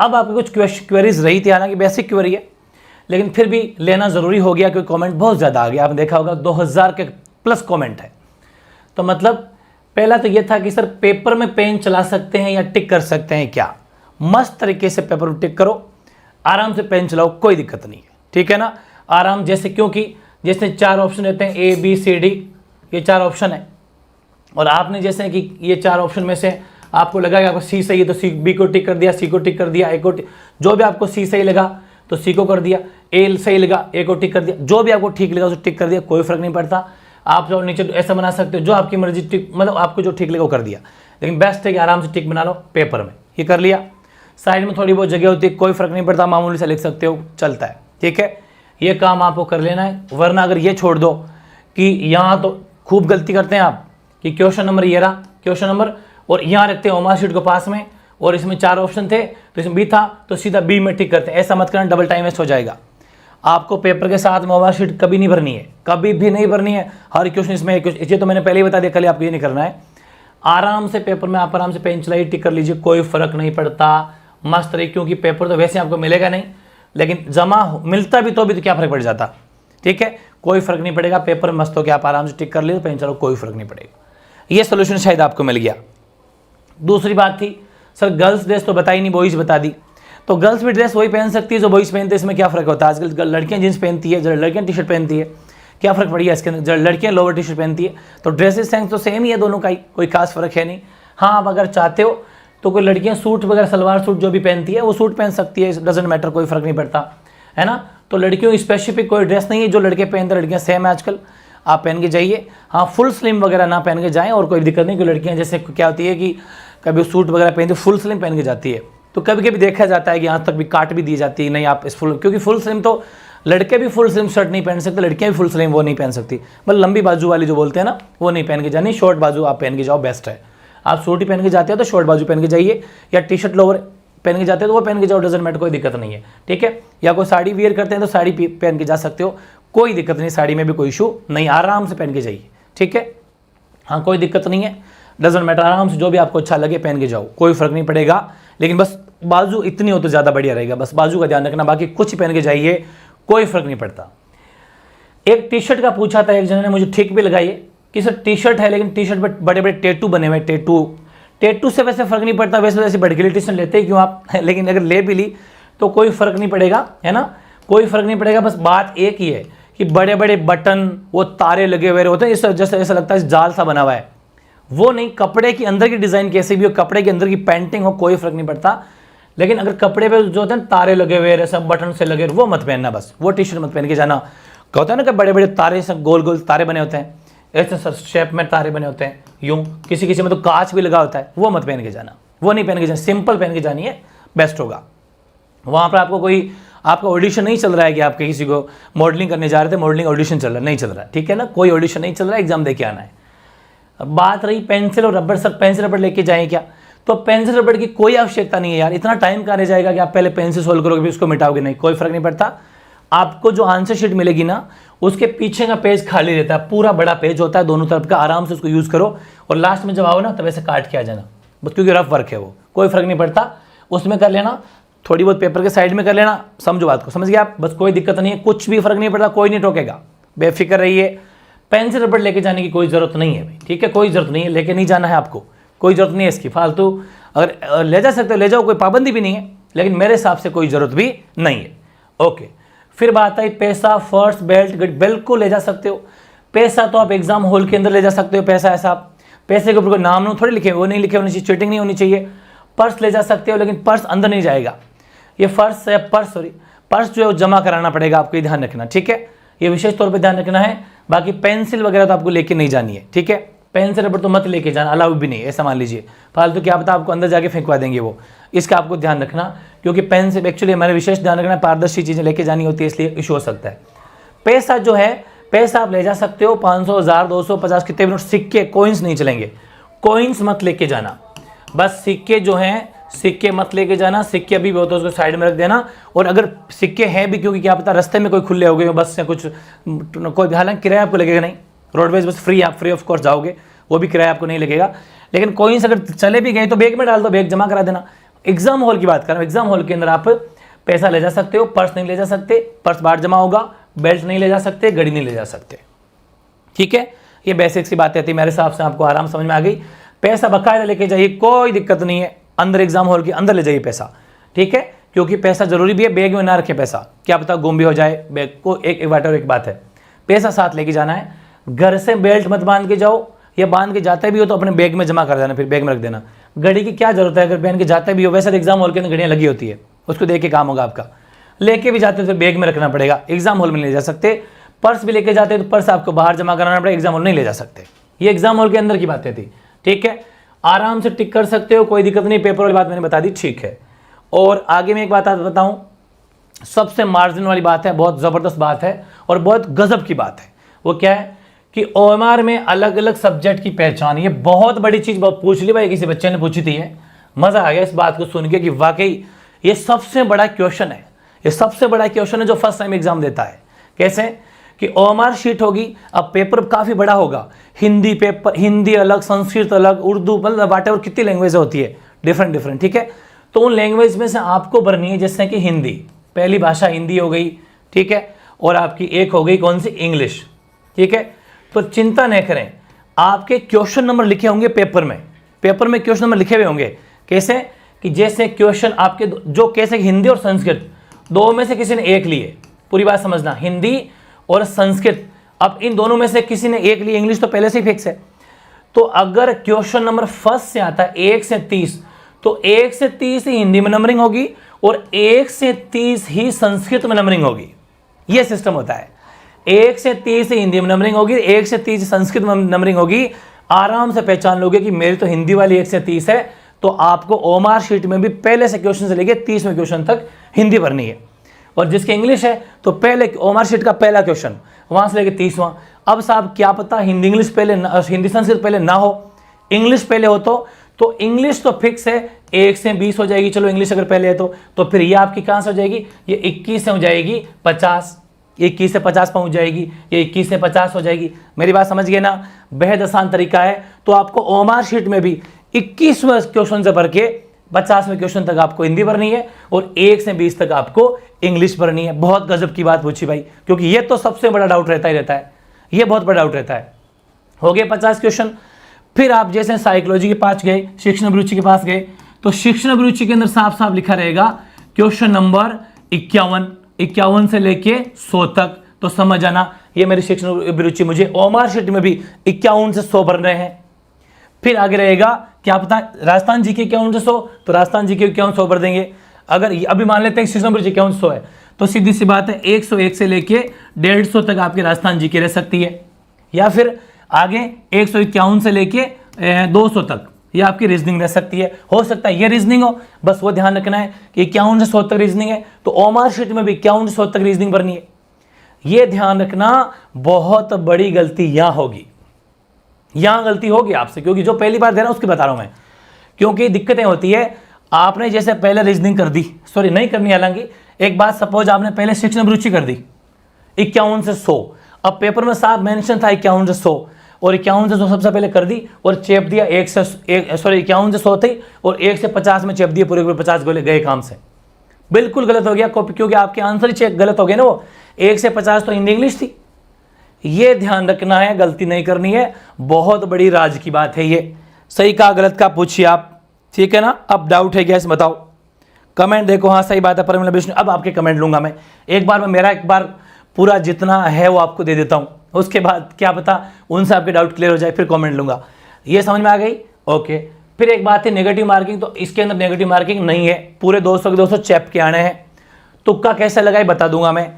अब आपकी कुछ क्वेरीज रही थी, हालांकि बेसिक क्वेरी है, लेकिन फिर भी लेना ज़रूरी हो गया क्योंकि कमेंट बहुत ज़्यादा आ गया। आपने देखा होगा 2000 के प्लस कमेंट है। तो मतलब पहला तो ये था कि सर पेपर में पेन चला सकते हैं या टिक कर सकते हैं क्या? मस्त तरीके से पेपर में टिक करो, आराम से पेन चलाओ, कोई दिक्कत नहीं है, ठीक है ना। आराम जैसे, क्योंकि जैसे 4 ऑप्शन रहते हैं A B C D, ये 4 ऑप्शन है, और आपने जैसे कि ये 4 ऑप्शन में से आपको लगा कि आपको C सही है तो C B को टिक कर दिया, C को टिक कर दिया, A को जो भी आपको C सही लगा तो C को कर दिया, A सही लगा A को टिक कर दिया, जो भी आपको ठीक लगा उसको टिक कर दिया, कोई फर्क नहीं पड़ता। आप जो नीचे ऐसा बना सकते हो, जो आपकी मर्जी टिक, मतलब आपको जो ठीक लगा वो कर दिया, लेकिन बेस्ट है कि आराम से टिक बना लो पेपर में। ये कर लिया, साइड में थोड़ी बहुत जगह होती है, कोई फर्क नहीं पड़ता, मामूली से लिख सकते हो, चलता है, ठीक है। ये काम आपको कर लेना है, वरना अगर ये छोड़ दो कि यहाँ तो खूब गलती करते हैं आप कि क्वेश्चन नंबर ये रहा, क्वेश्चन नंबर, और यहाँ रखते हैं ओमा शीट को पास में, और इसमें 4 ऑप्शन थे तो इसमें बी था तो सीधा बी में टिक करते हैं। ऐसा मत करना, डबल टाइम वेस्ट हो जाएगा। आपको पेपर के साथ में ओमा शीट कभी नहीं भरनी है, कभी भी नहीं भरनी है। हर क्वेश्चन इसमें ये तो मैंने पहले ही बता दिया, कल आपको ये नहीं करना है। आराम से पेपर में आप आराम से पेन चलाइए, टिक कर लीजिए, कोई फर्क नहीं पड़ता, मस्त रही। क्योंकि पेपर तो वैसे आपको मिलेगा नहीं, लेकिन जमा मिलता भी तो क्या फर्क पड़ जाता, ठीक है, कोई फर्क नहीं पड़ेगा। पेपर मस्त हो के आप आराम से टिक कर लीजिए, पेन चलाओ, कोई फर्क नहीं पड़ेगा। ये सोल्यूशन शायद आपको मिल गया। दूसरी बात थी सर गर्ल्स ड्रेस तो बताई नहीं, बॉयज बता दी। तो गर्ल्स भी ड्रेस वही पहन सकती है जो बॉयज पहनते हैं, इसमें क्या फ़र्क होता है? आजकल लड़कियां जींस पहनती है, जब लड़कियां टी शर्ट पहनती है, क्या फ़र्क पड़ेगा इसके अंदर? जब लड़कियां लोअर टी शर्ट पहनती है तो ड्रेसेस सेंस तो सेम ही है दोनों का ही, कोई खास फ़र्क है नहीं। हाँ, आप अगर चाहते हो तो कोई लड़कियां सूट वगैरह, सलवार सूट जो भी पहनती है वो सूट पहन सकती है, डजेंट मैटर, कोई फ़र्क नहीं पड़ता, है ना। तो लड़कियों की स्पेसिफिक कोई ड्रेस नहीं है, जो लड़के पहनते हैं लड़कियाँ सेम है आजकल, आप पहन के जाइए। हाँ, फुल स्लिम वगैरह ना पहन के जाएँ, और कोई दिक्कत नहीं। कि लड़कियाँ जैसे क्या होती है कि कभी सूट वगैरह पहनती फुल स्लिम पहन के जाती है, तो कभी कभी देखा जाता है कि यहाँ तक भी काट भी दी जाती है, नहीं आप इस फुल, क्योंकि फुल स्लिम तो लड़के भी फुल स्लिम शर्ट नहीं पहन सकते, लड़कियाँ भी फुल स्लिम वो नहीं पहन सकती, मतलब लंबी बाजू वाली जो बोलते हैं ना, वो नहीं पहन के जानी। शॉर्ट बाजू आप पहन के जाओ, बेस्ट है। आप सूट ही पहन के जाते हो तो शॉर्ट बाजू पहन के जाइए, या टी शर्ट लोअर पहन के जाते हो तो वो पहन के जाओ, डजंट मैटर, कोई दिक्कत नहीं है, ठीक है। या कोई साड़ी वियर करते हैं तो साड़ी पहन के जा सकते हो, कोई दिक्कत नहीं, साड़ी में भी कोई इशू नहीं, आराम से पहन के जाइए, ठीक है। हाँ, कोई दिक्कत नहीं है, डजंट मैटर, आराम से जो भी आपको अच्छा लगे पहन के जाओ, कोई फर्क नहीं पड़ेगा। लेकिन बस बाजू इतनी हो तो ज़्यादा बढ़िया रहेगा, बस बाजू का ध्यान रखना, बाकी कुछ पहन के जाइए, कोई फर्क नहीं पड़ता। एक टी शर्ट का पूछा था एक जने ने, मुझे ठीक भी लगाई है कि सर टी शर्ट है लेकिन टी शर्ट पर बड़े बड़े टैटू बने हुए, टैटू से वैसे फ़र्क नहीं पड़ता, वैसे वैसे भड़कीली टी शर्ट लेते ही क्यों आप लेकिन अगर ले भी ली तो कोई फ़र्क नहीं पड़ेगा, है ना, कोई फ़र्क नहीं पड़ेगा। बस बात एक ही है कि बड़े बड़े बटन, वो तारे लगे हुए होते हैं, जैसे ऐसा लगता है जाल सा बना हुआ है, वो नहीं। कपड़े की अंदर की डिज़ाइन कैसी भी हो, कपड़े के अंदर की पेंटिंग हो, कोई फ़र्क नहीं पड़ता। लेकिन अगर कपड़े पे जो होते हैं तारे लगे हुए, सब बटन से लगे, वो मत पहनना, बस वो टी शर्ट मत पहन के जाना। क्या होता है ना कि बड़े बड़े तारे, सब गोल गोल तारे बने होते हैं, ऐसे शेप में तारे बने होते हैं, यूँ किसी किसी में तो कांच भी लगा होता है, वो मत पहन के जाना, वो नहीं पहन के जाना, सिंपल पहन के जानी है, बेस्ट होगा। वहाँ पर आपको कोई आपका ऑडिशन नहीं चल रहा है कि आप किसी को मॉडलिंग करने जा रहे थे, मॉडलिंग ऑडिशन चल रहा है, नहीं चल रहा है, ठीक है ना, कोई ऑडिशन नहीं चल रहा है, एग्जाम दे के आना है। अब बात रही पेंसिल और रबड़, सर पेंसिल रबड़ लेके जाएं क्या? तो पेंसिल रबड़ की कोई आवश्यकता नहीं है यार, इतना टाइम कहाँ रह जाएगा कि आप पहले पेंसिल सोल्व करोगे फिर उसको मिटाओगे, नहीं, कोई फर्क नहीं पड़ता। आपको जो आंसर शीट मिलेगी ना, उसके पीछे का पेज खाली रहता है, पूरा बड़ा पेज होता है दोनों तरफ का, आराम से उसको यूज़ करो, और लास्ट में जब आओ ना तब ऐसे काट के आ जाना, बस, क्योंकि रफ वर्क है वो, कोई फर्क नहीं पड़ता, उसमें कर लेना, थोड़ी बहुत पेपर के साइड में कर लेना, समझो बात को, समझ गए आप, बस कोई दिक्कत नहीं है, कुछ भी फर्क नहीं पड़ता, कोई नहीं टोकेगा, बेफिक्र रहिए। पेंसिल रबड़ लेके जाने की कोई ज़रूरत नहीं है भाई, ठीक है, कोई ज़रूरत नहीं है, लेके नहीं जाना है आपको, कोई ज़रूरत नहीं है इसकी, फालतू अगर ले जा सकते हो ले जाओ, कोई पाबंदी भी नहीं है, लेकिन मेरे हिसाब से कोई ज़रूरत भी नहीं है। ओके, फिर बात आई पैसा, पर्स, बेल्ट, बिल्कुल ले जा सकते हो। पैसा तो आप एग्जाम हॉल के अंदर ले जा सकते हो, पैसा ऐसा पैसे के ऊपर कोई नाम थोड़े लिखे, वो नहीं लिखे होने चाहिए, चीटिंग नहीं होनी चाहिए। पर्स ले जा सकते हो, लेकिन पर्स अंदर नहीं जाएगा, ये पर्स जो है जमा कराना पड़ेगा, आपको ध्यान रखना, ठीक है, ये विशेष तौर पे ध्यान रखना है। बाकी पेंसिल वगैरह तो आपको लेके नहीं जानी है, ठीक है, पेंसिल रबड़ तो मत लेके जाना, अलाउ भी नहीं, ऐसा मान लीजिए, फालतू क्या पता आपको अंदर जाके फेंकवा देंगे वो, इसका आपको ध्यान रखना, क्योंकि पेंसिल एक्चुअली हमारे विशेष ध्यान रखना, पारदर्शी चीज़ें लेके जानी होती है, इसलिए इशू हो सकता है। पैसा जो है, पैसा आप ले जा सकते हो, 500, 1000, 200, 50, कितने भी नोट, सिक्के, कॉइन्स नहीं चलेंगे, कॉइन्स मत लेके जाना, बस सिक्के जो हैं, सिक्के मत लेके जाना, सिक्के अभी भी होते हैं उसको साइड में रख देना। और अगर सिक्के हैं भी, क्योंकि क्या पता रास्ते में कोई खुले हो गए बस से कुछ, कोई हालांकि किराया आपको लगेगा नहीं, रोडवेज बस फ्री, आप फ्री ऑफ कोर्स जाओगे, वो भी किराया आपको नहीं लगेगा, लेकिन कॉइन्स अगर चले भी गए तो बैग में डाल दो, बैग जमा करा देना, एग्जाम हॉल की बात कर रहा हूँ। एग्जाम हॉल के अंदर आप पैसा ले जा सकते हो, पर्स नहीं ले जा सकते, पर्स बाहर जमा होगा, बेल्ट नहीं ले जा सकते, घड़ी नहीं ले जा सकते। ठीक है, ये बेसिक्स की बातें थी, मेरे हिसाब से आपको आराम समझ में आ गई। पैसा बकायदा लेके जाइए, कोई दिक्कत नहीं है, अंदर एग्जाम हॉल के अंदर ले जाइए पैसा। ठीक है, क्योंकि पैसा जरूरी भी है, बैग में ना रखे पैसा, क्या पता गुम भी हो जाए बैग को। एक बात और एक बात है, पैसा साथ लेके जाना है। घर से बेल्ट मत बांध के जाओ, या बांध के जाते भी हो तो अपने बैग में जमा कर देना, फिर बैग में रख देना। घड़ी की क्या जरूरत है, अगर पहन के जाते भी हो, वैसे एग्जाम हॉल के अंदर घड़ियाँ लगी होती है, उसको देख के काम होगा आपका। लेके भी जाते तो बैग में रखना पड़ेगा, एग्जाम हॉल में नहीं ले जा सकते। पर्स भी लेके जाते तो पर्स आपको बाहर जमा कराना पड़ेगा, एग्जाम हॉल नहीं ले जा सकते। ये एग्जाम हॉल के अंदर की बातें थी। ठीक है, आराम से टिक कर सकते हो, कोई दिक्कत नहीं। पेपर वाली बात मैंने बता दी, ठीक है। और आगे मैं एक बात बताऊं, सबसे मार्जिन वाली बात है, बहुत ज़बरदस्त बात है और बहुत गजब की बात है। वो क्या है कि OMR में अलग अलग सब्जेक्ट की पहचान, ये बहुत बड़ी चीज़ पूछ ली भाई, किसी बच्चे ने पूछी थी। है मज़ा आ गया इस बात को सुन के कि वाकई ये सबसे बड़ा क्वेश्चन है, ये सबसे बड़ा क्वेश्चन है जो फर्स्ट टाइम एग्जाम देता है। कैसे कि OMR शीट होगी, अब पेपर काफ़ी बड़ा होगा, हिंदी पेपर, हिंदी अलग, संस्कृत अलग, उर्दू, मतलब वाट एवर कितनी लैंग्वेज होती है, डिफरेंट। ठीक है, तो उन लैंग्वेज में से आपको भरनी है, जैसे कि हिंदी, पहली भाषा हिंदी हो गई। ठीक है, और आपकी एक हो गई कौन सी, इंग्लिश। ठीक है, तो चिंता नहीं करें, आपके क्वेश्चन नंबर लिखे होंगे पेपर में क्वेश्चन नंबर लिखे हुए होंगे। कैसे कि जैसे क्वेश्चन आपके जो कैसे हिंदी और संस्कृत दो में से किसी ने एक लिए, पूरी बात समझना, हिंदी और संस्कृत, अब इन दोनों में से किसी ने एक लिए, इंग्लिश तो पहले से ही फिक्स है। तो अगर क्वेश्चन नंबर फर्स्ट से आता है 1 से 30, तो 1 से 30 ही हिंदी में नंबरिंग होगी और 1 से 30 ही संस्कृत में नंबरिंग होगी। यह सिस्टम होता है, 1 से 30 ही हिंदी में नंबरिंग होगी, 1 से 30 संस्कृत में नंबरिंग होगी। आराम से पहचान लोगे कि मेरी तो हिंदी वाली 1 से 30 है, तो आपको OMR शीट में भी पहले से क्वेश्चन से लेके 30वें क्वेश्चन तक हिंदी भरनी है। और जिसके इंग्लिश है तो पहले OMR शीट का पहला क्वेश्चन वहां से लेके 30वां। अब साहब क्या पता हिंदी इंग्लिश पहले, हिंदी संस्कृत पहले ना हो, इंग्लिश पहले हो तो इंग्लिश तो फिक्स है 1 से 20 हो जाएगी। चलो इंग्लिश अगर पहले है तो फिर ये आपकी कहाँ से हो जाएगी, ये 21 से हो जाएगी 50, 21 से 50 पहुंच जाएगी, ये 21 से 50 हो जाएगी। मेरी बात समझ गए ना, बेहद आसान तरीका है। तो आपको OMR शीट में भी 21वें क्वेश्चन से भर के 50वें क्वेश्चन तक आपको हिंदी भरनी है और 1 से 20 तक आपको इंग्लिश भरनी है। बहुत गजब की बात पूछी भाई, क्योंकि ये तो सबसे बड़ा डाउट रहता है, ये बहुत बड़ा डाउट रहता है। हो गए 50 क्वेश्चन। फिर आप जैसे साइकोलॉजी के पास गए, शिक्षण अभिरुचि के पास गए, तो शिक्षण अभिरुचि के अंदर साफ साफ लिखा रहेगा क्वेश्चन नंबर 51 से लेके 100 तक। तो समझ आना, ये मेरी शिक्षण अभिरुचि, मुझे OMR शीट में भी 51 से 100 भरने हैं। फिर आगे रहेगा क्या पता राजस्थान जी के 51 से 100, तो राजस्थान जी के 51 भर देंगे। अगर अभी मान लेते हैं शिक्षण अभिरुचि 51 100 है, तो सीधी सी बात है 101 से लेके 150 तक आपकी राजस्थान जी के रह सकती है। या फिर आगे 151 से लेके 200 तक ये आपकी रीजनिंग रह सकती है। हो सकता है ये रीजनिंग हो, बस वो ध्यान रखना है कि 51 से 100 तक रीजनिंग है, तो OMR शीट में भी 51 से 100 तक रीजनिंग भरनी है। ये ध्यान रखना, बहुत बड़ी गलती यहाँ होगी, यहाँ गलती होगी आपसे, क्योंकि जो पहली बार दे रहा हूँ उसकी बता रहा हूँ मैं, क्योंकि दिक्कतें होती है। आपने जैसे पहले रीजनिंग कर दी, सॉरी नहीं करनी, हालांकि एक बात, सपोज आपने पहले शिक्षण अभिरुचि कर दी 51 से 100, अब पेपर में साफ मेंशन था 51 से 100, और 51 से 100 सबसे पहले कर दी और चेप दिया 51 से 100 थी और 1 से 50 में चेप दिए, पूरे 50 गोले गए काम से। बिल्कुल गलत हो गया, क्योंकि आपके आंसर ही चेक गलत हो गए ना। वो 1 से 50 तो हिंदी इंग्लिश थी। ये ध्यान रखना है, गलती नहीं करनी है, बहुत बड़ी राज की बात है ये। सही का गलत का पूछिए आप, ठीक है ना। अब डाउट है क्या इस बताओ, कमेंट देखो। हाँ सही बात है परमिला विष्णु, अब आपके कमेंट लूंगा मैं एक बार पूरा जितना है वो आपको दे देता हूँ, उसके बाद क्या पता उनसे आपके डाउट क्लियर हो जाए, फिर कमेंट लूंगा। ये समझ में आ गई, ओके। फिर एक बात है नेगेटिव मार्किंग, तो इसके अंदर नेगेटिव मार्किंग नहीं है, पूरे 200 के 200 चैप के आने हैं। तुक्का कैसे लगाए बता दूंगा मैं,